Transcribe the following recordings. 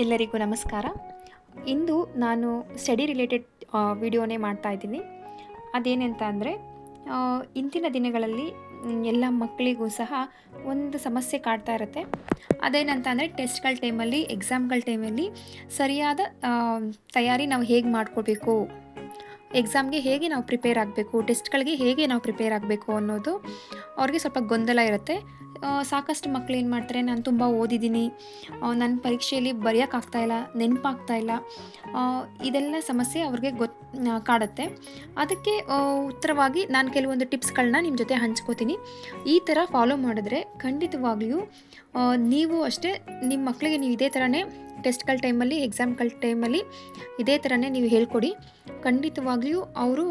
ಎಲ್ಲರಿಗೂ ನಮಸ್ಕಾರ. ಇಂದು ನಾನು ಸ್ಟಡಿ ರಿಲೇಟೆಡ್ ವಿಡಿಯೋನೇ ಮಾಡ್ತಾ ಇದ್ದೀನಿ. ಅದೇನಂತ ಅಂದರೆ ಇಂದಿನ ದಿನಗಳಲ್ಲಿ ಎಲ್ಲ ಮಕ್ಕಳಿಗೂ ಸಹ ಒಂದು ಸಮಸ್ಯೆ ಕಾಡ್ತಾ ಇರುತ್ತೆ. ಅದೇನಂತ ಅಂದರೆ ಟೆಸ್ಟ್‌ಗಳ ಟೈಮಲ್ಲಿ, ಎಕ್ಸಾಮ್‌ಗಳ ಟೈಮಲ್ಲಿ ಸರಿಯಾದ ತಯಾರಿ ನಾವು ಹೇಗೆ ಮಾಡ್ಕೋಬೇಕು, ಎಕ್ಸಾಮ್‌ಗೆ ಹೇಗೆ ನಾವು ಪ್ರಿಪೇರ್ ಆಗಬೇಕು, ಟೆಸ್ಟ್‌ಗಳಿಗೆ ಹೇಗೆ ನಾವು ಪ್ರಿಪೇರ್ ಆಗಬೇಕು ಅನ್ನೋದು ಅವ್ರಿಗೆ ಸ್ವಲ್ಪ ಗೊಂದಲ ಇರುತ್ತೆ. ಸಾಕಷ್ಟು ಮಕ್ಳು ಏನು ಮಾಡ್ತಾರೆ, ನಾನು ತುಂಬ ಓದಿದ್ದೀನಿ, ನನ್ನ ಪರೀಕ್ಷೆಯಲ್ಲಿ ಬರೆಯೋಕ್ಕಾಗ್ತಾಯಿಲ್ಲ, ನೆನಪಾಗ್ತಾಯಿಲ್ಲ, ಇದೆಲ್ಲ ಸಮಸ್ಯೆ ಅವ್ರಿಗೆ ಕಾಡುತ್ತೆ. ಅದಕ್ಕೆ ಉತ್ತರವಾಗಿ ನಾನು ಕೆಲವೊಂದು ಟಿಪ್ಸ್ಗಳನ್ನ ನಿಮ್ಮ ಜೊತೆ ಹಂಚ್ಕೋತೀನಿ. ಈ ಥರ ಫಾಲೋ ಮಾಡಿದ್ರೆ ಖಂಡಿತವಾಗ್ಲಿಯೂ ನೀವು ಅಷ್ಟೇ ನಿಮ್ಮ ಮಕ್ಕಳಿಗೆ ನೀವು ಇದೇ ಥರನೇ ಟೆಸ್ಟ್‌ಗಳ ಟೈಮಲ್ಲಿ, ಎಕ್ಸಾಮ್‌ಗಳ ಟೈಮಲ್ಲಿ ಇದೇ ಥರನೇ ನೀವು ಹೇಳ್ಕೊಡಿ. ಖಂಡಿತವಾಗ್ಲಿಯೂ ಅವರು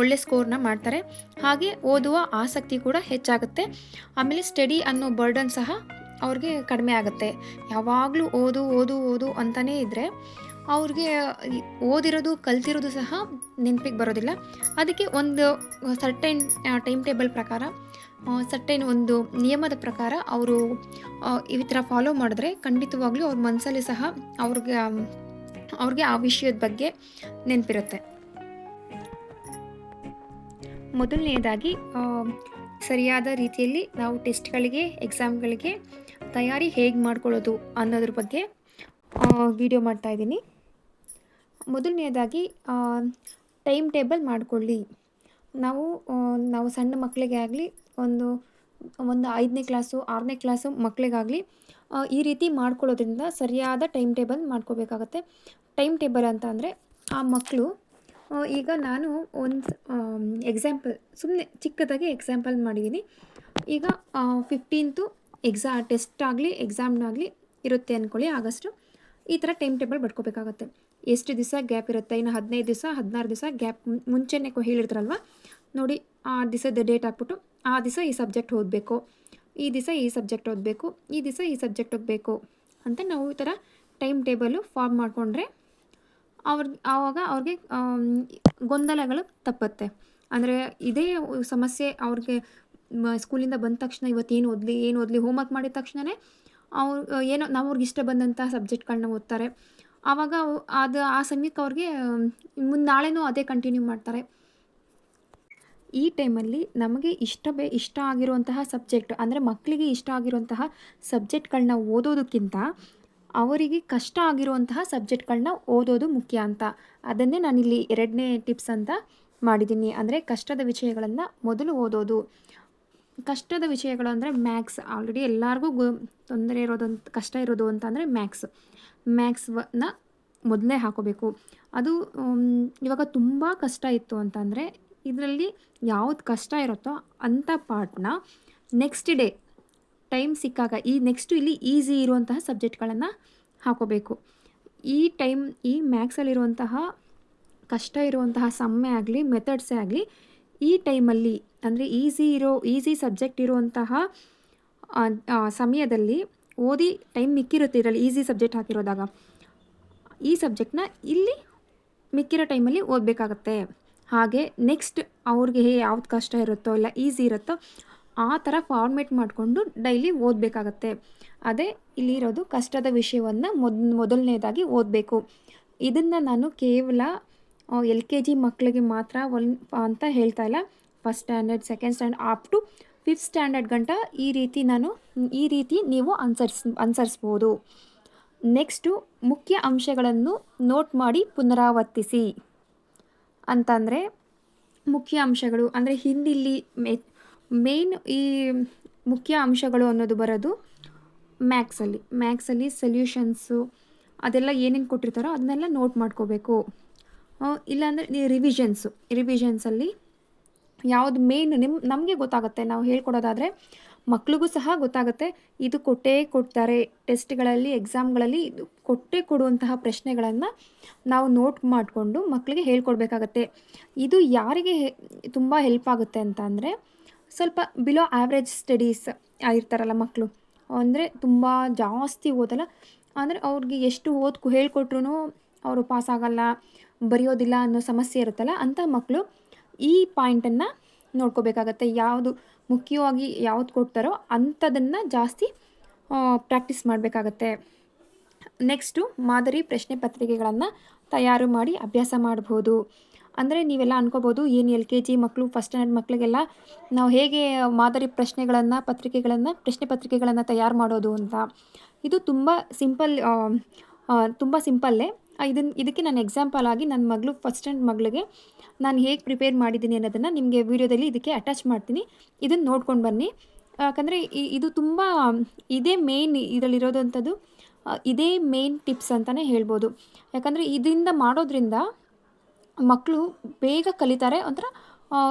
ಒಳ್ಳೆ ಸ್ಕೋರ್‌ನ ಮಾಡ್ತಾರೆ. ಹಾಗೆ ಓದುವ ಆಸಕ್ತಿ ಕೂಡ ಹೆಚ್ಚಾಗುತ್ತೆ. ಆಮೇಲೆ ಸ್ಟಡಿ ಅನ್ನೋ ಬರ್ಡನ್ ಸಹ ಅವ್ರಿಗೆ ಕಡಿಮೆ ಆಗುತ್ತೆ. ಯಾವಾಗಲೂ ಓದು, ಓದು, ಓದು ಅಂತಲೇ ಇದ್ದರೆ ಅವ್ರಿಗೆ ಓದಿರೋದು, ಕಲ್ತಿರೋದು ಸಹ ನೆನಪಿಗೆ ಬರೋದಿಲ್ಲ. ಅದಕ್ಕೆ ಒಂದು ಸರ್ಟೈನ್ ಟೈಮ್ ಟೇಬಲ್ ಪ್ರಕಾರ, ಸರ್ಟೈನ್ ಒಂದು ನಿಯಮದ ಪ್ರಕಾರ ಅವರು ಈ ಥರ ಫಾಲೋ ಮಾಡಿದ್ರೆ ಖಂಡಿತವಾಗ್ಲೂ ಅವ್ರ ಮನಸ್ಸಲ್ಲಿ ಸಹ ಅವ್ರಿಗೆ ಆ ವಿಷಯದ ಬಗ್ಗೆ ನೆನಪಿರುತ್ತೆ. ಮೊದಲನೆಯದಾಗಿ ಸರಿಯಾದ ರೀತಿಯಲ್ಲಿ ನಾವು ಟೆಸ್ಟ್‌ಗಳಿಗೆ, ಎಕ್ಸಾಮ್‌ಗಳಿಗೆ ತಯಾರಿ ಹೇಗೆ ಮಾಡ್ಕೊಳ್ಳೋದು ಅನ್ನೋದ್ರ ಬಗ್ಗೆ ವಿಡಿಯೋ ಮಾಡ್ತಾಯಿದ್ದೀನಿ. ಮೊದಲನೆಯದಾಗಿ ಟೈಮ್ ಟೇಬಲ್ ಮಾಡಿಕೊಳ್ಳಿ. ನಾವು ಸಣ್ಣ ಮಕ್ಕಳಿಗೆ ಆಗಲಿ, ಒಂದು 5ನೇ ಕ್ಲಾಸು, 6ನೇ ಕ್ಲಾಸು ಮಕ್ಕಳಿಗಾಗಲಿ ಈ ರೀತಿ ಮಾಡ್ಕೊಳ್ಳೋದ್ರಿಂದ ಸರಿಯಾದ ಟೈಮ್ ಟೇಬಲ್ ಮಾಡ್ಕೋಬೇಕಾಗತ್ತೆ. ಟೈಮ್ ಟೇಬಲ್ ಅಂತ ಅಂದರೆ ಆ ಮಕ್ಕಳು, ಈಗ ನಾನು ಒಂದು ಸುಮ್ಮನೆ ಚಿಕ್ಕದಾಗಿ ಎಕ್ಸಾಂಪಲ್ ಮಾಡಿದ್ದೀನಿ. ಈಗ 15th ಟೆಸ್ಟ್ ಆಗಲಿ, ಎಕ್ಸಾಮ್ನಾಗಲಿ ಇರುತ್ತೆ ಅಂದ್ಕೊಳ್ಳಿ, ಆಗಸ್ಟು. ಈ ಥರ ಟೈಮ್ ಟೇಬಲ್ ಬರ್ಕೋಬೇಕಾಗತ್ತೆ. ಎಷ್ಟು ದಿವಸ ಗ್ಯಾಪ್ ಇರುತ್ತೆ, ಇನ್ನು 15 ದಿವಸ, 16 ದಿವಸ ಗ್ಯಾಪ್ ಮುಂಚೆನೇ ಹೇಳಿರ್ತಾರಲ್ವ, ನೋಡಿ ಆ ದಿವಸದ ಡೇಟ್ ಹಾಕ್ಬಿಟ್ಟು ಆ ದಿವಸ ಈ ಸಬ್ಜೆಕ್ಟ್ ಓದಬೇಕು, ಈ ದಿವಸ ಈ ಸಬ್ಜೆಕ್ಟ್ ಓದಬೇಕು, ಈ ದಿವಸ ಈ ಸಬ್ಜೆಕ್ಟ್ ಓದಬೇಕು ಅಂತ ನಾವು ಈ ಥರ ಟೈಮ್ ಟೇಬಲು ಫಾರ್ಮ್ ಮಾಡಿಕೊಂಡ್ರೆ ಆವಾಗ ಅವ್ರಿಗೆ ಗೊಂದಲಗಳು ತಪ್ಪುತ್ತೆ. ಅಂದರೆ ಇದೇ ಸಮಸ್ಯೆ ಅವ್ರಿಗೆ ಸ್ಕೂಲಿಂದ ಬಂದ ತಕ್ಷಣ ಇವತ್ತು ಏನು ಓದಲಿ ಹೋಮ್ವರ್ಕ್ ಮಾಡಿದ ತಕ್ಷಣವೇ ಏನೋ ಅವ್ರಿಗೆ ಇಷ್ಟ ಬಂದಂಥ ಸಬ್ಜೆಕ್ಟ್ಗಳನ್ನ ಓದ್ತಾರೆ. ಆವಾಗ ಆ ಸಮಯಕ್ಕೆ ಅವ್ರಿಗೆ ನಾಳೆನೂ ಅದೇ ಕಂಟಿನ್ಯೂ ಮಾಡ್ತಾರೆ. ಈ ಟೈಮಲ್ಲಿ ನಮಗೆ ಇಷ್ಟ ಆಗಿರುವಂತಹ ಸಬ್ಜೆಕ್ಟ್, ಅಂದರೆ ಮಕ್ಕಳಿಗೆ ಇಷ್ಟ ಆಗಿರುವಂತಹ ಸಬ್ಜೆಕ್ಟ್ಗಳನ್ನ ಓದೋದಕ್ಕಿಂತ ಅವರಿಗೆ ಕಷ್ಟ ಆಗಿರುವಂತಹ ಸಬ್ಜೆಕ್ಟ್ಗಳನ್ನ ಓದೋದು ಮುಖ್ಯ ಅಂತ. ಅದನ್ನೇ ನಾನಿಲ್ಲಿ 2ನೇ ಟಿಪ್ಸ್ ಅಂತ ಮಾಡಿದ್ದೀನಿ. ಅಂದರೆ ಕಷ್ಟದ ವಿಷಯಗಳನ್ನು ಮೊದಲು ಓದೋದು. ಕಷ್ಟದ ವಿಷಯಗಳು ಅಂದರೆ ಮ್ಯಾಥ್ಸ್. ಆಲ್ರೆಡಿ ಎಲ್ಲರಿಗೂ ತೊಂದರೆ ಕಷ್ಟ ಇರೋದು ಅಂತಂದರೆ ಮ್ಯಾಥ್ಸ್ನ ಮೊದಲೇ ಹಾಕೋಬೇಕು. ಅದು ಇವಾಗ ತುಂಬ ಕಷ್ಟ ಇತ್ತು ಅಂತಂದರೆ ಇದರಲ್ಲಿ ಯಾವ್ದು ಕಷ್ಟ ಇರುತ್ತೋ ಅಂಥ ಪಾರ್ಟ್ನ ನೆಕ್ಸ್ಟ್ ಡೇ ಟೈಮ್ ಸಿಕ್ಕಾಗ, ನೆಕ್ಸ್ಟು ಇಲ್ಲಿ ಈಸಿ ಇರುವಂತಹ ಸಬ್ಜೆಕ್ಟ್ಗಳನ್ನು ಹಾಕೋಬೇಕು. ಈ ಮ್ಯಾಥ್ಸಲ್ಲಿರುವಂತಹ ಕಷ್ಟ ಇರುವಂತಹ ಸಮ್ಮೇ ಆಗಲಿ, ಮೆಥಡ್ಸೇ ಆಗಲಿ, ಈ ಟೈಮಲ್ಲಿ ಅಂದರೆ ಈಸಿ ಸಬ್ಜೆಕ್ಟ್ ಇರುವಂತಹ ಸಮಯದಲ್ಲಿ ಓದಿ ಟೈಮ್ ಮಿಕ್ಕಿರುತ್ತೆ. ಇದರಲ್ಲಿ ಈಸಿ ಸಬ್ಜೆಕ್ಟ್ ಹಾಕಿರೋದಾಗ ಈ ಸಬ್ಜೆಕ್ಟ್ನ ಇಲ್ಲಿ ಮಿಕ್ಕಿರೋ ಟೈಮಲ್ಲಿ ಓದಬೇಕಾಗತ್ತೆ. ಹಾಗೆ ನೆಕ್ಸ್ಟ್ ಅವ್ರಿಗೆ ಯಾವ್ದು ಕಷ್ಟ ಇರುತ್ತೋ ಇಲ್ಲ ಈಸಿ ಇರುತ್ತೋ ಆ ಥರ ಫಾರ್ಮೇಟ್ ಮಾಡಿಕೊಂಡು ಡೈಲಿ ಓದಬೇಕಾಗತ್ತೆ. ಅದೇ ಇಲ್ಲಿರೋದು ಕಷ್ಟದ ವಿಷಯವನ್ನು ಮೊದಲನೇದಾಗಿ ಓದಬೇಕು. ಇದನ್ನು ನಾನು ಕೇವಲ LKG ಮಕ್ಕಳಿಗೆ ಮಾತ್ರ ಅಂತ ಹೇಳ್ತಾ ಇಲ್ಲ. First standard, second standard up to 5th standard ಗಂಟ ಈ ರೀತಿ ನೀವು ಅನುಸರಿಸ್ಬೋದು. ನೆಕ್ಸ್ಟು ಮುಖ್ಯ ಅಂಶಗಳನ್ನು ನೋಟ್ ಮಾಡಿ ಪುನರಾವರ್ತಿಸಿ. ಅಂತಂದರೆ ಮುಖ್ಯ ಅಂಶಗಳು ಅಂದರೆ ಹಿಂದಿಲ್ಲಿ ಮೇನ್ ಈ ಮುಖ್ಯ ಅಂಶಗಳು ಅನ್ನೋದು ಬರೋದು ಮ್ಯಾಥ್ಸಲ್ಲಿ ಸೊಲ್ಯೂಷನ್ಸು ಅದೆಲ್ಲ ಏನೇನು ಕೊಟ್ಟಿರ್ತಾರೋ ಅದನ್ನೆಲ್ಲ ನೋಟ್ ಮಾಡ್ಕೋಬೇಕು. ಇಲ್ಲಾಂದರೆ ರಿವಿಷನ್ಸಲ್ಲಿ ಯಾವುದು ಮೇನ್ ನಮಗೆ ಗೊತ್ತಾಗುತ್ತೆ. ನಾವು ಹೇಳ್ಕೊಡೋದಾದರೆ ಮಕ್ಳಿಗೂ ಸಹ ಗೊತ್ತಾಗುತ್ತೆ. ಇದು ಕೊಡ್ತಾರೆ ಟೆಸ್ಟ್ಗಳಲ್ಲಿ, ಎಕ್ಸಾಮ್ಗಳಲ್ಲಿ ಇದು ಕೊಡುವಂತಹ ಪ್ರಶ್ನೆಗಳನ್ನು ನಾವು ನೋಟ್ ಮಾಡಿಕೊಂಡು ಮಕ್ಕಳಿಗೆ ಹೇಳ್ಕೊಡ್ಬೇಕಾಗತ್ತೆ. ಇದು ಯಾರಿಗೆ ತುಂಬ ಹೆಲ್ಪ್ ಆಗುತ್ತೆ ಅಂತ ಅಂದರೆ, ಸ್ವಲ್ಪ ಬಿಲೋ ಆ್ಯಾವ್ರೇಜ್ ಸ್ಟಡೀಸ್ ಆಗಿರ್ತಾರಲ್ಲ ಮಕ್ಕಳು, ಅಂದರೆ ತುಂಬ ಜಾಸ್ತಿ ಓದಲ್ಲ, ಅಂದರೆ ಅವ್ರಿಗೆ ಎಷ್ಟು ಹೇಳ್ಕೊಟ್ರೂ ಅವರು ಪಾಸಾಗಲ್ಲ, ಬರೆಯೋದಿಲ್ಲ ಅನ್ನೋ ಸಮಸ್ಯೆ ಇರುತ್ತಲ್ಲ, ಅಂಥ ಮಕ್ಕಳು ಈ ಪಾಯಿಂಟನ್ನು ನೋಡ್ಕೋಬೇಕಾಗತ್ತೆ. ಯಾವುದು ಮುಖ್ಯವಾಗಿ ಯಾವ್ದು ಕೊಡ್ತಾರೋ ಅಂಥದನ್ನು ಜಾಸ್ತಿ ಪ್ರಾಕ್ಟೀಸ್ ಮಾಡಬೇಕಾಗತ್ತೆ. ನೆಕ್ಸ್ಟು ಮಾದರಿ ಪ್ರಶ್ನೆ ಪತ್ರಿಕೆಗಳನ್ನು ತಯಾರು ಮಾಡಿ ಅಭ್ಯಾಸ ಮಾಡ್ಬೋದು. ಅಂದರೆ ನೀವೆಲ್ಲ ಅನ್ಕೋಬೋದು, ಏನು LKG ಮಕ್ಕಳು, ಫಸ್ಟ್ ಸ್ಟ್ಯಾಂಡರ್ಡ್ ಮಕ್ಕಳಿಗೆಲ್ಲ ನಾವು ಹೇಗೆ ಮಾದರಿ ಪ್ರಶ್ನೆ ಪತ್ರಿಕೆಗಳನ್ನು ತಯಾರು ಮಾಡೋದು ಅಂತ. ಇದು ತುಂಬ ಸಿಂಪಲ್, ತುಂಬ ಸಿಂಪಲ್ಲೇ. ಇದಕ್ಕೆ ನಾನು ಎಕ್ಸಾಂಪಲ್ ಆಗಿ ನನ್ನ ಮಗಳು, ಫಸ್ಟ್ ಸ್ಟ್ಯಾಂಡರ್ಡ್ ಮಗಳಿಗೆ ನಾನು ಹೇಗೆ ಪ್ರಿಪೇರ್ ಮಾಡಿದ್ದೀನಿ ಅನ್ನೋದನ್ನು ನಿಮಗೆ ವೀಡಿಯೋದಲ್ಲಿ ಇದಕ್ಕೆ ಅಟ್ಯಾಚ್ ಮಾಡ್ತೀನಿ. ಇದನ್ನು ನೋಡ್ಕೊಂಡು ಬನ್ನಿ. ಯಾಕಂದರೆ ಇದು ತುಂಬ ಇದೇ ಮೇನ್ ಇದರಲ್ಲಿರೋದಂಥದ್ದು, ಇದೇ ಮೇನ್ ಟಿಪ್ಸ್ ಅಂತಲೇ ಹೇಳ್ಬೋದು. ಯಾಕಂದರೆ ಇದರಿಂದ ಮಾಡೋದ್ರಿಂದ ಮಕ್ಕಳು ಬೇಗ ಕಲಿತಾರೆ. ಒಂಥರ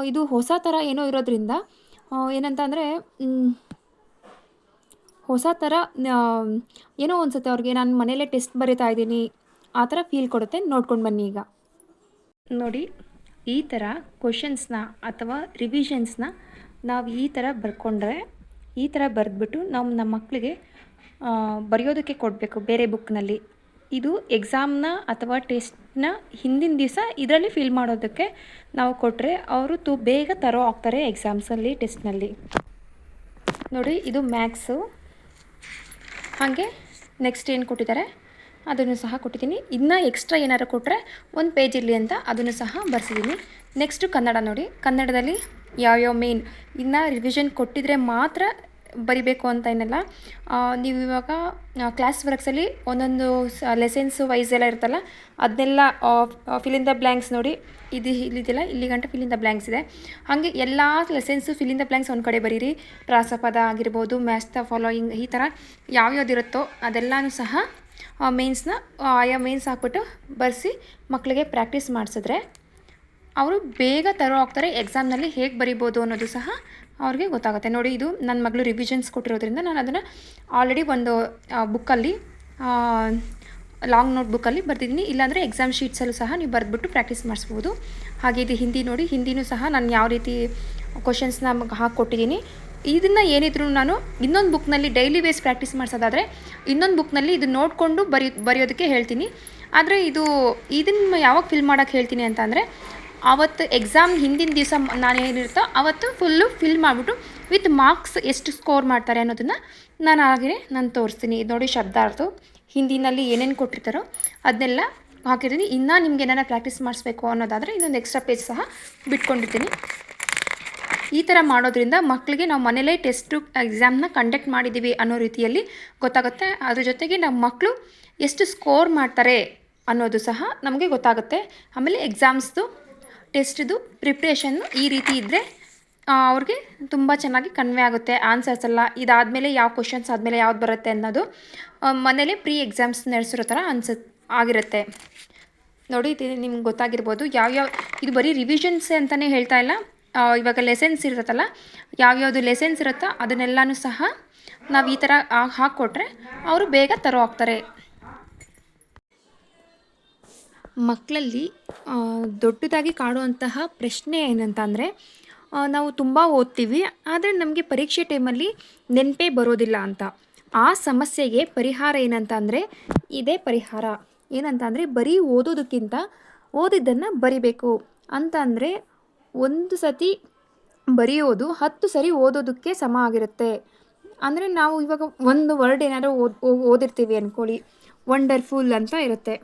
ಇದು ಹೊಸ ಥರ ಏನೋ ಇರೋದ್ರಿಂದ ಏನಂತ ಅಂದರೆ ಹೊಸ ಥರ ಏನೋ ಅನ್ಸುತ್ತೆ ಅವ್ರಿಗೆ, ನಾನು ಮನೇಲೇ ಟೆಸ್ಟ್ ಬರೀತಾ ಇದ್ದೀನಿ ಆ ಥರ ಫೀಲ್ ಕೊಡುತ್ತೆ. ನೋಡ್ಕೊಂಡು ಬನ್ನಿ. ಈಗ ನೋಡಿ, ಈ ಥರ ಕ್ವಶನ್ಸ್ನ ಅಥವಾ ರಿವಿಷನ್ಸ್ನ ನಾವು ಈ ಥರ ಬರ್ಕೊಂಡ್ರೆ, ಈ ಥರ ಬರೆದ್ಬಿಟ್ಟು ನಾವು ನಮ್ಮ ಮಕ್ಕಳಿಗೆ ಬರೆಯೋದಕ್ಕೆ ಕೊಡಬೇಕು ಬೇರೆ ಬುಕ್ನಲ್ಲಿ. ಇದು ಎಕ್ಸಾಮ್ನ ಅಥವಾ ಟೆಸ್ಟ್ನ ಹಿಂದಿನ ದಿವಸ ಇದರಲ್ಲಿ ಫಿಲ್ ಮಾಡೋದಕ್ಕೆ ನಾವು ಕೊಟ್ಟರೆ ಅವರು ಬೇಗ ತರೋ ಆಗ್ತಾರೆ ಎಕ್ಸಾಮ್ಸಲ್ಲಿ, ಟೆಸ್ಟ್ನಲ್ಲಿ. ನೋಡಿ, ಇದು ಮ್ಯಾಥ್ಸು. ಹಾಗೆ ನೆಕ್ಸ್ಟ್ ಏನು ಕೊಟ್ಟಿದ್ದಾರೆ ಅದನ್ನು ಸಹ ಕೊಟ್ಟಿದ್ದೀನಿ. ಇನ್ನೂ ಎಕ್ಸ್ಟ್ರಾ ಏನಾರು ಕೊಟ್ಟರೆ ಒಂದು ಪೇಜ್ ಇರಲಿ ಅಂತ ಅದನ್ನು ಸಹ ಬರ್ಸಿದ್ದೀನಿ. ನೆಕ್ಸ್ಟು ಕನ್ನಡ. ನೋಡಿ, ಕನ್ನಡದಲ್ಲಿ ಯಾವ್ಯಾವ ಮೇನ್ ಇನ್ನು ರಿವಿಷನ್ ಕೊಟ್ಟಿದ್ರೆ ಮಾತ್ರ ಬರಿಬೇಕು ಅಂತ ಏನಲ್ಲ. ನೀವು ಇವಾಗ ಕ್ಲಾಸ್ ವರ್ಕ್ಸಲ್ಲಿ ಒಂದೊಂದು ಲೆಸನ್ಸು ವೈಸ್ ಎಲ್ಲ ಇರುತ್ತಲ್ಲ, ಅದನ್ನೆಲ್ಲ ಫಿಲ್ ಇನ್ ದ ಬ್ಲ್ಯಾಂಕ್ಸ್. ನೋಡಿ, ಇಲ್ಲಿದೆಯಲ್ಲ, ಇಲ್ಲಿ ಗಂಟೆ ಫಿಲ್ ಇನ್ ದ ಬ್ಲ್ಯಾಂಕ್ಸ್ ಇದೆ. ಹಾಗೆ ಎಲ್ಲ lessons fill in the blanks ಒಂದು ಕಡೆ ಬರೀರಿ. ಪ್ರಾಸಪದ ಆಗಿರ್ಬೋದು, ಮ್ಯಾಚ್ ದ ಫಾಲೋಯಿಂಗ್, ಈ ಥರ ಯಾವ್ಯಾವ್ದಿರುತ್ತೋ ಅದೆಲ್ಲನೂ ಸಹ ಮೇನ್ಸ್ನ ಆಯಾ ಮೇನ್ಸ್ ಹಾಕ್ಬಿಟ್ಟು ಬರೆಸಿ ಮಕ್ಕಳಿಗೆ ಪ್ರಾಕ್ಟೀಸ್ ಮಾಡಿಸಿದ್ರೆ ಅವರು ಬೇಗ ತರೋ ಆಗ್ತಾರೆ. ಎಕ್ಸಾಮ್ನಲ್ಲಿ ಹೇಗೆ ಬರಿಬೋದು ಅನ್ನೋದು ಸಹ ಅವ್ರಿಗೆ ಗೊತ್ತಾಗುತ್ತೆ. ನೋಡಿ, ಇದು ನನ್ನ ಮಗಳು ರಿವಿಷನ್ಸ್ ಕೊಟ್ಟಿರೋದ್ರಿಂದ ನಾನು ಅದನ್ನು ಆಲ್ರೆಡಿ ಒಂದು ಬುಕ್ಕಲ್ಲಿ, ಲಾಂಗ್ ನೋಟ್ ಬುಕ್ಕಲ್ಲಿ ಬರ್ತಿದ್ದೀನಿ. ಇಲ್ಲಾಂದರೆ ಎಕ್ಸಾಮ್ ಶೀಟ್ಸಲ್ಲೂ ಸಹ ನೀವು ಬರೆದ್ಬಿಟ್ಟು ಪ್ರಾಕ್ಟೀಸ್ ಮಾಡಿಸ್ಬೋದು. ಹಾಗೆ ಇದು ಹಿಂದಿ. ನೋಡಿ, ಹಿಂದಿನೂ ಸಹ ನಾನು ಯಾವ ರೀತಿ ಕ್ವಶನ್ಸ್ನ ಹಾಕ್ಕೊಟ್ಟಿದ್ದೀನಿ. ಇದನ್ನು ಏನಿದ್ರು ನಾನು ಇನ್ನೊಂದು ಬುಕ್ನಲ್ಲಿ ಡೈಲಿ ಬೇಸ್ ಪ್ರಾಕ್ಟೀಸ್ ಮಾಡಿಸೋದಾದರೆ ಇನ್ನೊಂದು ಬುಕ್ನಲ್ಲಿ ಇದು ನೋಡಿಕೊಂಡು ಬರೆಯೋದಕ್ಕೆ ಹೇಳ್ತೀನಿ. ಆದರೆ ಇದನ್ನು ಯಾವಾಗ ಫಿಲ್ ಮಾಡೋಕ್ಕೆ ಹೇಳ್ತೀನಿ ಅಂತ ಅಂದರೆ, ಆವತ್ತು ಎಕ್ಸಾಮ್ ಹಿಂದಿನ ದಿವಸ ನಾನೇನಿರುತ್ತೋ ಆವತ್ತು ಫುಲ್ಲು ಫಿಲ್ ಮಾಡಿಬಿಟ್ಟು ವಿತ್ ಮಾರ್ಕ್ಸ್ ಎಷ್ಟು ಸ್ಕೋರ್ ಮಾಡ್ತಾರೆ ಅನ್ನೋದನ್ನು ನಾನು ತೋರಿಸ್ತೀನಿ. ನೋಡಿ, ಶಬ್ದಾರ್ಥ ಹಿಂದಿನಲ್ಲಿ ಏನೇನು ಕೊಟ್ಟಿರ್ತಾರೋ ಅದನ್ನೆಲ್ಲ ಹಾಕಿದ್ದೀನಿ. ಇನ್ನೂ ನಿಮ್ಗೆ ಏನಾರ ಪ್ರಾಕ್ಟೀಸ್ ಮಾಡಿಸ್ಬೇಕು ಅನ್ನೋದಾದರೆ ಇನ್ನೊಂದು ಎಕ್ಸ್ಟ್ರಾ ಪೇಜ್ ಸಹ ಬಿಟ್ಕೊಂಡಿರ್ತೀನಿ. ಈ ಥರ ಮಾಡೋದ್ರಿಂದ ಮಕ್ಕಳಿಗೆ ನಾವು ಮನೇಲೇ ಎಕ್ಸಾಮ್ನ ಕಂಡಕ್ಟ್ ಮಾಡಿದ್ದೀವಿ ಅನ್ನೋ ರೀತಿಯಲ್ಲಿ ಗೊತ್ತಾಗುತ್ತೆ. ಅದ್ರ ಜೊತೆಗೆ ನಮ್ಮ ಮಕ್ಕಳು ಎಷ್ಟು ಸ್ಕೋರ್ ಮಾಡ್ತಾರೆ ಅನ್ನೋದು ಸಹ ನಮಗೆ ಗೊತ್ತಾಗುತ್ತೆ. ಆಮೇಲೆ ಎಕ್ಸಾಮ್ಸ್ದು ಟೆಸ್ಟ್ದು ಪ್ರಿಪ್ರೇಷನ್ನು ಈ ರೀತಿ ಇದ್ದರೆ ಅವ್ರಿಗೆ ತುಂಬ ಚೆನ್ನಾಗಿ ಕನ್ವೆ ಆಗುತ್ತೆ. ಆನ್ಸರ್ಸ್ ಎಲ್ಲ ಇದಾದಮೇಲೆ ಯಾವ ಕ್ವಶನ್ಸ್ ಆದಮೇಲೆ ಯಾವ್ದು ಬರುತ್ತೆ ಅನ್ನೋದು ಮನೇಲೇ ಪ್ರೀ ಎಕ್ಸಾಮ್ಸ್ ನಡೆಸಿರೋ ಥರ ಆಗಿರುತ್ತೆ. ನೋಡಿ, ನಿಮ್ಗೆ ಗೊತ್ತಾಗಿರ್ಬೋದು ಇದು ಬರೀ ರಿವಿಷನ್ಸ್ ಅಂತಲೇ ಹೇಳ್ತಾ ಇಲ್ಲ. ಇವಾಗ ಲೆಸನ್ಸ್ ಇರುತ್ತಲ್ಲ, ಯಾವ್ಯಾವುದು ಲೆಸನ್ಸ್ ಇರುತ್ತೋ ಅದನ್ನೆಲ್ಲನೂ ಸಹ ನಾವು ಈ ಥರ ಹಾಕ್ಕೊಟ್ರೆ ಅವರು ಬೇಗ ತರೋ ಆಗ್ತಾರೆ. ಮಕ್ಕಳಲ್ಲಿ ದೊಡ್ಡದಾಗಿ ಕಾಡುವಂತಹ ಪ್ರಶ್ನೆ ಏನಂತ ಅಂದರೆ, ನಾವು ತುಂಬ ಓದ್ತೀವಿ ಆದರೆ ನಮಗೆ ಪರೀಕ್ಷೆ ಟೈಮಲ್ಲಿ ನೆನಪೇ ಬರೋದಿಲ್ಲ ಅಂತ. ಆ ಸಮಸ್ಯೆಗೆ ಪರಿಹಾರ ಏನಂತ ಅಂದರೆ, ಇದೇ ಪರಿಹಾರ. ಏನಂತ ಅಂದರೆ, ಬರೀ ಓದೋದಕ್ಕಿಂತ ಓದಿದ್ದನ್ನು ಬರಿಬೇಕು ಅಂತ ಅಂದರೆ, ಒಂದು ಸತಿ ಬರೆಯೋದು 10 ಸರಿ ಓದೋದಕ್ಕೆ ಸಮ ಆಗಿರುತ್ತೆ. ಅಂದರೆ ನಾವು ಇವಾಗ ಒಂದು ವರ್ಡ್ ಏನಾದರೂ ಓದಿರ್ತೀವಿ ಅಂದ್ಕೊಳ್ಳಿ, ವಂಡರ್ಫುಲ್ ಅಂತ ಇರುತ್ತೆ.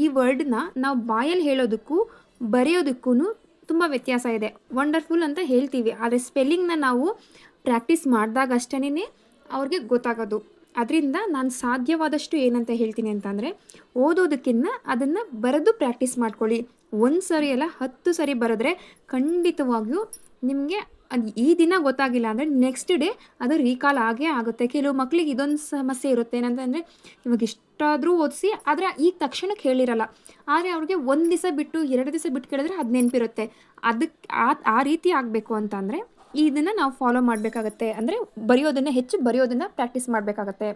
ಈ ವರ್ಡನ್ನ ನಾವು ಬಾಯಲ್ಲಿ ಹೇಳೋದಕ್ಕೂ ಬರೆಯೋದಕ್ಕೂ ತುಂಬ ವ್ಯತ್ಯಾಸ ಇದೆ. ವಂಡರ್ಫುಲ್ ಅಂತ ಹೇಳ್ತೀವಿ, ಆದರೆ ಸ್ಪೆಲ್ಲಿಂಗ್ನ ನಾವು ಪ್ರಾಕ್ಟೀಸ್ ಮಾಡಿದಾಗ ಅಷ್ಟೇ ಅವ್ರಿಗೆ ಗೊತ್ತಾಗೋದು. ಅದರಿಂದ ನಾನು ಸಾಧ್ಯವಾದಷ್ಟು ಏನಂತ ಹೇಳ್ತೀನಿ ಅಂತಂದರೆ, ಓದೋದಕ್ಕಿಂತ ಅದನ್ನು ಬರೆದು ಪ್ರಾಕ್ಟೀಸ್ ಮಾಡ್ಕೊಳ್ಳಿ. 1 ಸರಿ ಅಲ್ಲ 10 ಸರಿ ಬರೆದ್ರೆ ಖಂಡಿತವಾಗಿಯೂ ನಿಮಗೆ ಈ ದಿನ ಗೊತ್ತಾಗಿಲ್ಲ ಅಂದರೆ ನೆಕ್ಸ್ಟ್ ಡೇ ಅದು ರೀಕಾಲ್ ಆಗೇ ಆಗುತ್ತೆ. ಕೆಲವು ಮಕ್ಕಳಿಗೆ ಇದೊಂದು ಸಮಸ್ಯೆ ಇರುತ್ತೆ. ಏನಂತಂದರೆ, ಇವಾಗ ಇಷ್ಟಾದರೂ ಓದಿಸಿ ಆದರೆ ಈಗ ತಕ್ಷಣಕ್ಕೆ ಹೇಳಿರಲ್ಲ. ಆದರೆ ಅವ್ರಿಗೆ 1 ದಿವಸ ಬಿಟ್ಟು 2 ದಿವಸ ಬಿಟ್ಟು ಕೇಳಿದ್ರೆ ಅದು ನೆನಪಿರುತ್ತೆ. ಅದಕ್ಕೆ ಆ ರೀತಿ ಆಗಬೇಕು ಅಂತಂದರೆ ಇದನ್ನು ನಾವು ಫಾಲೋ ಮಾಡಬೇಕಾಗತ್ತೆ. ಅಂದರೆ ಹೆಚ್ಚು ಬರೆಯೋದನ್ನು ಪ್ರಾಕ್ಟೀಸ್ ಮಾಡಬೇಕಾಗತ್ತೆ.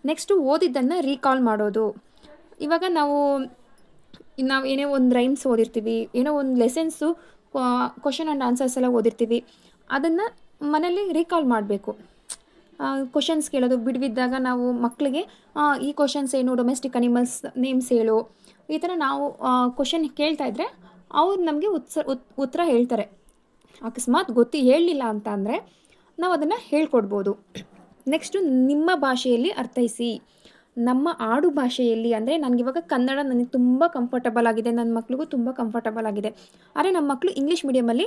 ನೆಕ್ಸ್ಟು ಓದಿದ್ದನ್ನು ರೀಕಾಲ್ ಮಾಡೋದು. ಇವಾಗ ನಾವು ಏನೇ ಒಂದು ರೈಮ್ಸ್ ಓದಿರ್ತೀವಿ, ಏನೋ ಒಂದು ಲೆಸನ್ಸು ಕ್ವಶನ್ ಆ್ಯಂಡ್ ಆನ್ಸರ್ಸ್ ಎಲ್ಲ ಓದಿರ್ತೀವಿ, ಅದನ್ನು ಮನೇಲಿ ರೀಕಾಲ್ ಮಾಡಬೇಕು. ಕ್ವಶನ್ಸ್ ಕೇಳೋದು ಬಿಡುವಿದ್ದಾಗ ನಾವು ಮಕ್ಕಳಿಗೆ ಈ ಕ್ವಶನ್ಸ್ ಏನು, ಡೊಮೆಸ್ಟಿಕ್ ಅನಿಮಲ್ಸ್ ನೇಮ್ಸ್ ಹೇಳು, ಈ ಥರ ನಾವು ಕ್ವಶನ್ ಕೇಳ್ತಾಯಿದ್ರೆ ಅವ್ರು ನಮಗೆ ಉತ್ತರ ಹೇಳ್ತಾರೆ. ಅಕಸ್ಮಾತ್ ಹೇಳಲಿಲ್ಲ ಅಂತ ಅಂದರೆ ನಾವು ಅದನ್ನು ಹೇಳ್ಕೊಡ್ಬೋದು. ನೆಕ್ಸ್ಟು ನಿಮ್ಮ ಭಾಷೆಯಲ್ಲಿ ಅರ್ಥೈಸಿ. ನಮ್ಮ ಆಡು ಭಾಷೆಯಲ್ಲಿ ಅಂದರೆ ನನಗಿವಾಗ ಕನ್ನಡ ನನಗೆ ತುಂಬ ಕಂಫರ್ಟಬಲ್ ಆಗಿದೆ, ನನ್ನ ಮಕ್ಳಿಗೂ ತುಂಬ ಕಂಫರ್ಟಬಲ್ ಆಗಿದೆ. ಆದರೆ ನಮ್ಮ ಮಕ್ಕಳು ಇಂಗ್ಲೀಷ್ ಮೀಡಿಯಮಲ್ಲಿ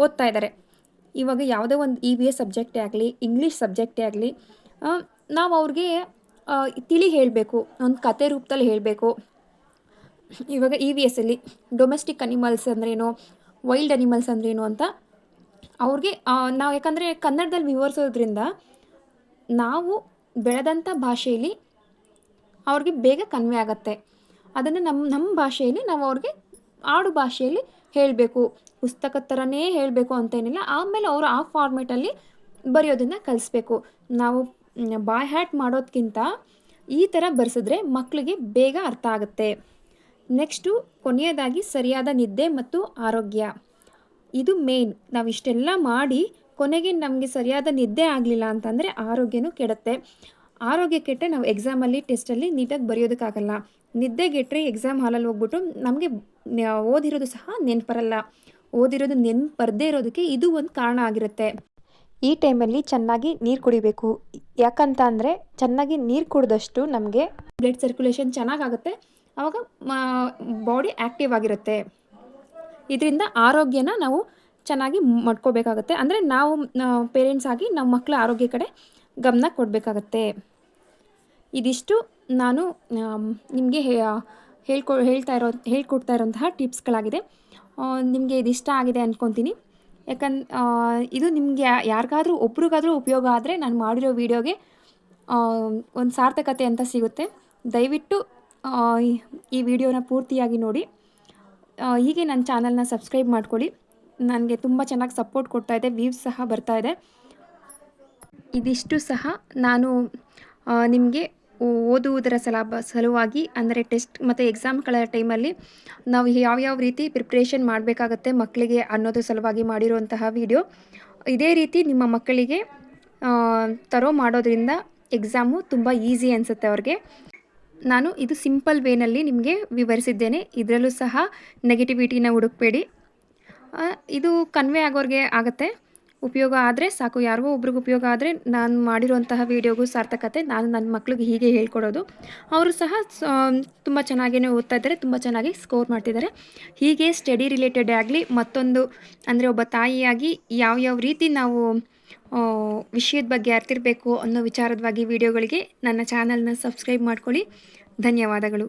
ಓದ್ತಾ ಇದ್ದಾರೆ. ಇವಾಗ ಯಾವುದೋ ಒಂದು EVS ಸಬ್ಜೆಕ್ಟೇ ಆಗಲಿ, ಇಂಗ್ಲೀಷ್ ಸಬ್ಜೆಕ್ಟೇ ಆಗಲಿ, ನಾವು ಅವ್ರಿಗೆ ತಿಳಿ ಹೇಳಬೇಕು, ಒಂದು ಕತೆ ರೂಪದಲ್ಲಿ ಹೇಳಬೇಕು. ಇವಾಗ EVS ಅಲ್ಲಿ ಡೊಮೆಸ್ಟಿಕ್ ಅನಿಮಲ್ಸ್ ಅಂದ್ರೇನು, ವೈಲ್ಡ್ ಅನಿಮಲ್ಸ್ ಅಂದ್ರೇನು ಅಂತ ಅವ್ರಿಗೆ ನಾವು ಯಾಕಂದರೆ ಕನ್ನಡದಲ್ಲಿ ವಿವರಿಸೋದ್ರಿಂದ ನಾವು ಬೆಳೆದಂಥ ಭಾಷೆಯಲ್ಲಿ ಅವ್ರಿಗೆ ಬೇಗ ಕನ್ವೆ ಆಗುತ್ತೆ. ಅದನ್ನು ನಮ್ಮ ಭಾಷೆಯಲ್ಲಿ ನಾವು ಅವ್ರಿಗೆ ಆಡು ಭಾಷೆಯಲ್ಲಿ ಹೇಳಬೇಕು. ಪುಸ್ತಕದ ಥರನೇ ಹೇಳಬೇಕು ಅಂತೇನಿಲ್ಲ. ಆಮೇಲೆ ಅವರು ಆ ಫಾರ್ಮೇಟಲ್ಲಿ ಬರೆಯೋದನ್ನು ಕಲಿಸ್ಬೇಕು. ನಾವು ಬಾಯ್ ಹ್ಯಾಟ್ ಮಾಡೋದಕ್ಕಿಂತ ಈ ಥರ ಬರೆಸಿದ್ರೆ ಮಕ್ಕಳಿಗೆ ಬೇಗ ಅರ್ಥ ಆಗುತ್ತೆ. ನೆಕ್ಸ್ಟು ಕೊನೆಯದಾಗಿ ಸರಿಯಾದ ನಿದ್ದೆ ಮತ್ತು ಆರೋಗ್ಯ. ಇದು ಮೇನ್. ನಾವು ಇಷ್ಟೆಲ್ಲ ಮಾಡಿ ಕೊನೆಗೆ ನಮಗೆ ಸರಿಯಾದ ನಿದ್ದೆ ಆಗಲಿಲ್ಲ ಅಂತಂದರೆ ಆರೋಗ್ಯನೂ ಕೆಡುತ್ತೆ. ಆರೋಗ್ಯ ಕೆಟ್ಟರೆ ನಾವು ಎಕ್ಸಾಮಲ್ಲಿ, ಟೆಸ್ಟಲ್ಲಿ ನೀಟಾಗಿ ಬರೆಯೋದಕ್ಕಾಗಲ್ಲ. ನಿದ್ದೆಗೆಟ್ಟರೆ ಎಕ್ಸಾಮ್ ಹಾಲಲ್ಲಿ ಹೋಗ್ಬಿಟ್ಟು ನಮಗೆ ಓದಿರೋದು ಸಹ ನೆನಪರಲ್ಲ. ಓದಿರೋದು ಬರದೇ ಇರೋದಕ್ಕೆ ಇದು ಒಂದು ಕಾರಣ ಆಗಿರುತ್ತೆ. ಈ ಟೈಮಲ್ಲಿ ಚೆನ್ನಾಗಿ ನೀರು ಕುಡಿಬೇಕು. ಯಾಕಂತ ಅಂದರೆ ಚೆನ್ನಾಗಿ ನೀರು ಕುಡಿದಷ್ಟು ನಮಗೆ ಬ್ಲಡ್ ಸರ್ಕ್ಯುಲೇಷನ್ ಚೆನ್ನಾಗಾಗುತ್ತೆ. ಆವಾಗ ಬಾಡಿ ಆ್ಯಕ್ಟಿವ್ ಆಗಿರುತ್ತೆ. ಇದರಿಂದ ಆರೋಗ್ಯನ ನಾವು ಚೆನ್ನಾಗಿ ಮಾಡ್ಕೋಬೇಕಾಗತ್ತೆ. ಅಂದರೆ ನಾವು ಪೇರೆಂಟ್ಸ್ ಆಗಿ ನಮ್ಮ ಮಕ್ಕಳ ಆರೋಗ್ಯ ಕಡೆ ಗಮನ ಕೊಡಬೇಕಾಗತ್ತೆ. ಇದಿಷ್ಟು ನಾನು ನಿಮಗೆ ಹೇಳ್ಕೊಡ್ತಾ ಇರೋಂತಹ ಟಿಪ್ಸ್ಗಳಾಗಿದೆ. ನಿಮಗೆ ಇದಿಷ್ಟ ಆಗಿದೆ ಅಂದ್ಕೊತೀನಿ. ಇದು ನಿಮಗೆ ಯಾರಿಗಾದ್ರೂ ಒಬ್ರಿಗಾದ್ರೂ ಉಪಯೋಗ ಆದರೆ ನಾನು ಮಾಡಿರೋ ವಿಡಿಯೋಗೆ ಒಂದು ಸಾರ್ಥಕತೆ ಅಂತ ಸಿಗುತ್ತೆ. ದಯವಿಟ್ಟು ಈ ವಿಡಿಯೋನ ಪೂರ್ತಿಯಾಗಿ ನೋಡಿ. ಹೀಗೆ ನನ್ನ ಚಾನಲ್ನ ಸಬ್ಸ್ಕ್ರೈಬ್ ಮಾಡ್ಕೊಳ್ಳಿ. ನನಗೆ ತುಂಬ ಚೆನ್ನಾಗಿ ಸಪೋರ್ಟ್ ಕೊಡ್ತಾಯಿದೆ, ವ್ಯೂಸ್ ಸಹ ಬರ್ತಾಯಿದೆ. ಇದಿಷ್ಟು ಸಹ ನಾನು ನಿಮಗೆ ಓದುವುದರ ಸಲುವಾಗಿ, ಅಂದರೆ ಟೆಸ್ಟ್ ಮತ್ತು ಎಕ್ಸಾಮ್ಗಳ ಟೈಮಲ್ಲಿ ನಾವು ಯಾವ್ಯಾವ ರೀತಿ ಪ್ರಿಪ್ರೇಷನ್ ಮಾಡಬೇಕಾಗತ್ತೆ ಮಕ್ಕಳಿಗೆ ಅನ್ನೋದ್ರ ಸಲುವಾಗಿ ಮಾಡಿರುವಂತಹ ವಿಡಿಯೋ. ಇದೇ ರೀತಿ ನಿಮ್ಮ ಮಕ್ಕಳಿಗೆ ಮಾಡೋದ್ರಿಂದ ಎಕ್ಸಾಮು ತುಂಬ ಈಸಿ ಅನಿಸುತ್ತೆ ಅವ್ರಿಗೆ. ನಾನು ಇದು ಸಿಂಪಲ್ ವೇನಲ್ಲಿ ನಿಮಗೆ ವಿವರಿಸಿದ್ದೇನೆ. ಇದರಲ್ಲೂ ಸಹ ನೆಗೆಟಿವಿಟಿನ ಹುಡುಕಬೇಡಿ. ಇದು ಕನ್ವೆ ಆಗೋರಿಗೆ ಆಗುತ್ತೆ. ಉಪಯೋಗ ಆದರೆ ಸಾಕು. ಯಾರಿಗೋ ಒಬ್ರಿಗೆ ಉಪಯೋಗ ಆದರೆ ನಾನು ಮಾಡಿರುವಂತಹ ವಿಡಿಯೋಗೂ ಸಾರ್ಥಕತೆ. ನಾನು ನನ್ನ ಮಕ್ಳಿಗೆ ಹೀಗೆ ಹೇಳ್ಕೊಡೋದು. ಅವರು ಸಹ ತುಂಬ ಚೆನ್ನಾಗಿಯೇ ಓದ್ತಾ ಇದ್ದಾರೆ, ತುಂಬ ಚೆನ್ನಾಗಿ ಸ್ಕೋರ್ ಮಾಡ್ತಿದ್ದಾರೆ. ಹೀಗೆ ಸ್ಟಡಿ ರಿಲೇಟೆಡ್ ಆಗಲಿ, ಮತ್ತೊಂದು ಅಂದರೆ ಒಬ್ಬ ತಾಯಿಯಾಗಿ ಯಾವ್ಯಾವ ರೀತಿ ನಾವು ವಿಷಯದ ಬಗ್ಗೆ ಅರ್ತಿರಬೇಕು ಅನ್ನೋ ವಿಚಾರವಾಗಿ ವಿಡಿಯೋಗಳಿಗೆ ನನ್ನ ಚಾನಲ್ನ ಸಬ್ಸ್ಕ್ರೈಬ್ ಮಾಡ್ಕೊಳ್ಳಿ. ಧನ್ಯವಾದಗಳು.